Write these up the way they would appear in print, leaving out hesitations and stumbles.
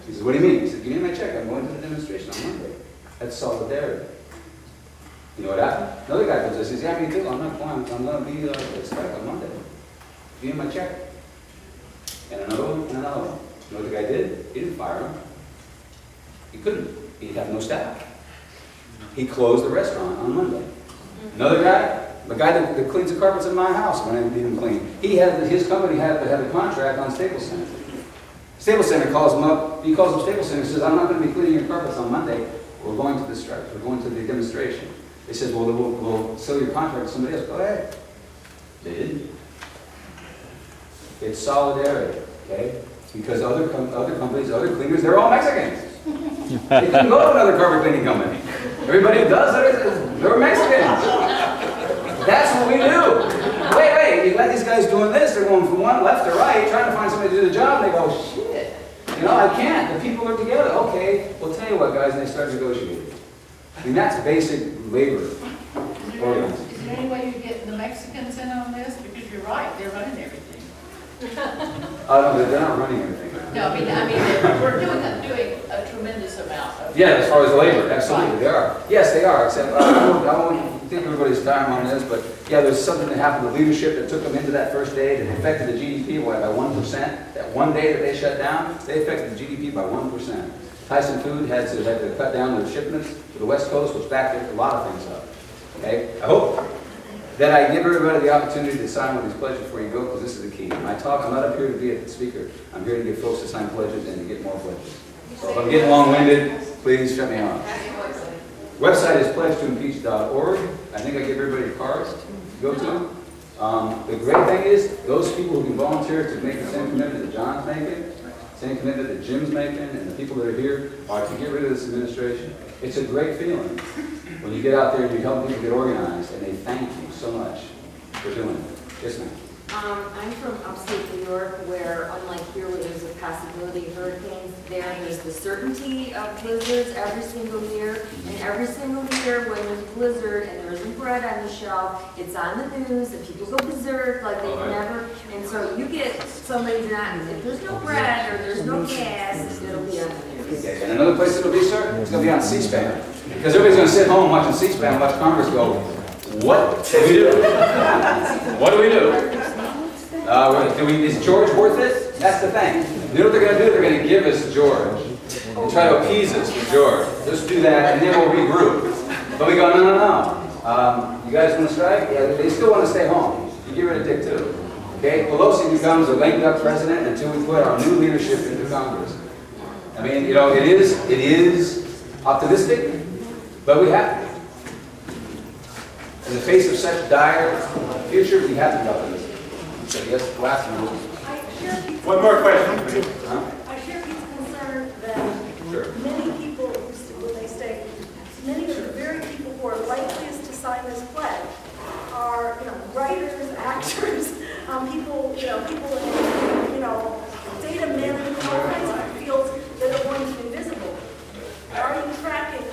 He says, what do you mean? He said, give me my check. I'm going to the demonstration on Monday. That's solidarity. You know what happened? Another guy comes and says, yeah, me too. I'm not going. I'm going to be at strike on Monday. Give me my check. And another one, and another one. You know what the guy did? He didn't fire him. He couldn't. He had no staff. He closed the restaurant on Monday. Another guy, the guy that cleans the carpets in my house when I need them clean, his company had a contract on Staples Center. Staples Center calls him up. He calls up Staples Center and says, I'm not going to be cleaning your carpets on Monday. We're going to the strike. We're going to the demonstration. They said, well, we'll sell your contract to somebody else. Go ahead. They didn't. It's solidarity, okay? Because other companies, other cleaners, they're all Mexicans. They couldn't go to another carpet cleaning company. Everybody who does it, they're Mexicans. That's what we do. Wait, you got these guys doing this, they're going from one left to right, trying to find somebody to do the job, and they go, shit, I can't, the people are together. Okay, well tell you what guys, and they start negotiating. I mean, that's basic labor organizing. Is there any way you get the Mexicans in on this? Because you're right, they're running everything. No, they're not running anything. No, I mean, we're doing a tremendous amount of. Yeah, as far as labor, absolutely, they are. Yes, they are, except I won't take everybody's time on this, but yeah, there's something that happened with leadership that took them into that first day that affected the GDP by 1%. That one day that they shut down, they affected the GDP by 1%. Tyson Food had to cut down their shipments to the West Coast, which backed a lot of things up. Okay, I hope that I give everybody the opportunity to sign one of these pledges before you go, because this is the key. My talk, I'm not up here to be a speaker. I'm here to get folks to sign pledges and to get more pledges. So if I'm getting long-winded, please shut me off. Website is pledgetoimpeach.org. I think I give everybody cards to go to. The great thing is, those people who can volunteer to make the same commitment that John's making, same commitment that Jim's making, and the people that are here are to get rid of this administration. It's a great feeling when you get out there and you help people get organized, and they thank you so much for doing it. Yes, ma'am. I'm from upstate New York, where unlike here where there's a possibility of hurricanes, there's the certainty of blizzards every single year. And every single year when there's a blizzard and there isn't bread on the shelf, it's on the news and people go berserk like they've never. And so you get somebody not, if there's no bread or there's no gas, it'll be on the news. Okay, and another place it'll be, sir, it's going to be on C-SPAN. Because everybody's going to sit home watching C-SPAN and watch Congress go, what do we do? What do we do? Is George worth it? That's the thing. You know what they're going to do? They're going to give us George and try to appease us with George. Just do that, and then we'll regroup. But we go, no. You guys want to strike? Yeah, they still want to stay home. You get rid of Dick too. Okay? Pelosi becomes a lame-duck president until we put our new leadership into Congress. I mean, it is optimistic, but we have to. In the face of such dire future, we have to be optimistic. So yes, last one. One more question, please. I share Pete's concern that many people, when they say, many of the very people who are likeliest to sign this pledge are, writers, actors, people in, data management, all kinds of fields that are going to be visible. Are you tracking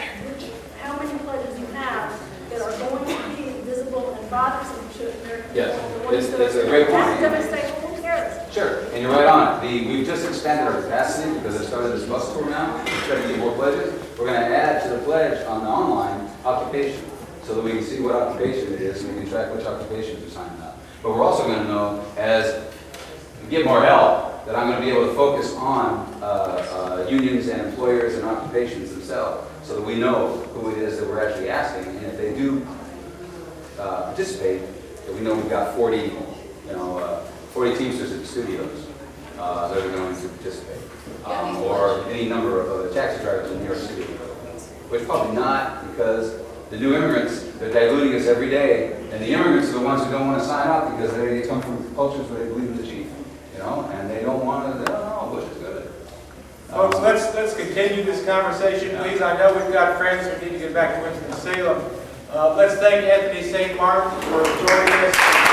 how many pledges you have that are going to be visible and bothersome to American people? Yes, it's a great point. That's devastating. Who cares? Sure, and you're right on it. We've just expanded our capacity because I started this bus tour now. We're trying to get more pledges. We're going to add to the pledge on the online occupation so that we can see what occupation it is and we can track which occupations are signing up. But we're also going to know, as we get more help, that I'm going to be able to focus on unions and employers and occupations themselves so that we know who it is that we're actually asking. And if they do participate, that we know we've got 40 Teamsters at the studios that are going to participate, or any number of taxi drivers in New York City, which probably not, because the new immigrants, they're diluting us every day, and the immigrants are the ones who don't want to sign up because they come from cultures where they believe in the chief, and they don't want to, Bush is good. Folks, let's continue this conversation, please. I know we've got friends who need to get back to Winston-Salem. Let's thank Anthony St. Martin for joining us.